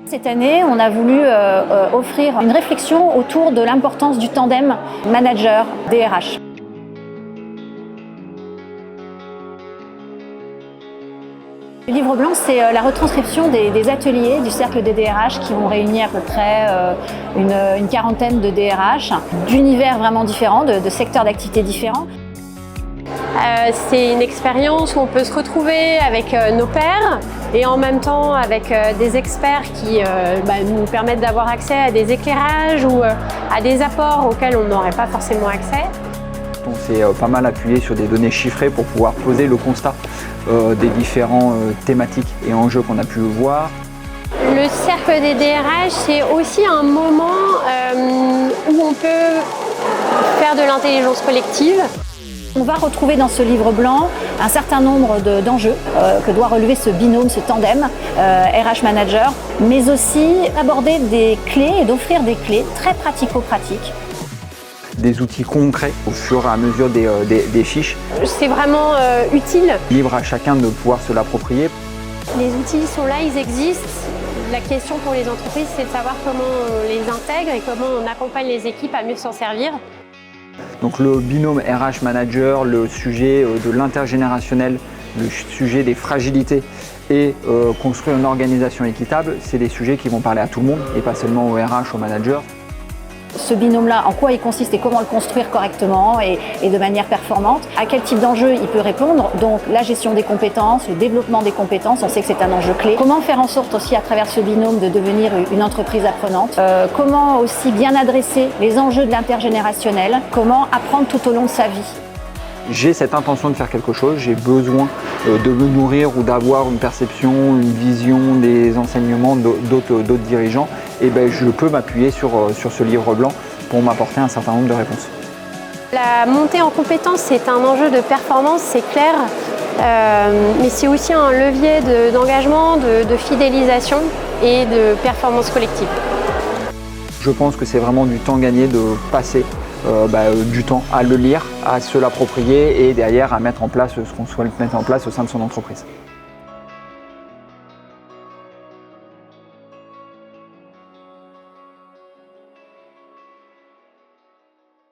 Cette année, on a voulu offrir une réflexion autour de l'importance du tandem manager-DRH. Le livre blanc, c'est la retranscription des ateliers du cercle des DRH qui vont réunir à peu près une quarantaine de DRH d'univers vraiment différents, de secteurs d'activité différents. C'est une expérience où on peut se retrouver avec nos pairs et en même temps avec des experts qui nous permettent d'avoir accès à des éclairages ou à des apports auxquels on n'aurait pas forcément accès. On s'est pas mal appuyé sur des données chiffrées pour pouvoir poser le constat des différentes thématiques et enjeux qu'on a pu voir. Le cercle des DRH, c'est aussi un moment où on peut faire de l'intelligence collective. On va retrouver dans ce livre blanc un certain nombre d'enjeux que doit relever ce binôme, ce tandem RH Manager, mais aussi aborder des clés et d'offrir des clés très pratico-pratiques. Des outils concrets au fur et à mesure des fiches. C'est vraiment utile. Libre à chacun de pouvoir se l'approprier. Les outils sont là, ils existent. La question pour les entreprises, c'est de savoir comment on les intègre et comment on accompagne les équipes à mieux s'en servir. Donc le binôme RH Manager, le sujet de l'intergénérationnel, le sujet des fragilités et construire une organisation équitable, c'est des sujets qui vont parler à tout le monde et pas seulement aux RH, aux managers. Ce binôme-là, en quoi il consiste et comment le construire correctement et de manière performante, à quel type d'enjeu il peut répondre, donc la gestion des compétences, le développement des compétences, on sait que c'est un enjeu clé. Comment faire en sorte aussi à travers ce binôme de devenir une entreprise apprenante, comment aussi bien adresser les enjeux de l'intergénérationnel, comment apprendre tout au long de sa vie. J'ai cette intention de faire quelque chose, j'ai besoin de me nourrir ou d'avoir une perception, une vision des enseignements d'autres dirigeants, et je peux m'appuyer sur ce livre blanc pour m'apporter un certain nombre de réponses. La montée en compétences, c'est un enjeu de performance, c'est clair, mais c'est aussi un levier d'engagement, de fidélisation et de performance collective. Je pense que c'est vraiment du temps gagné de passer du temps à le lire, à se l'approprier et derrière à mettre en place ce qu'on souhaite mettre en place au sein de son entreprise.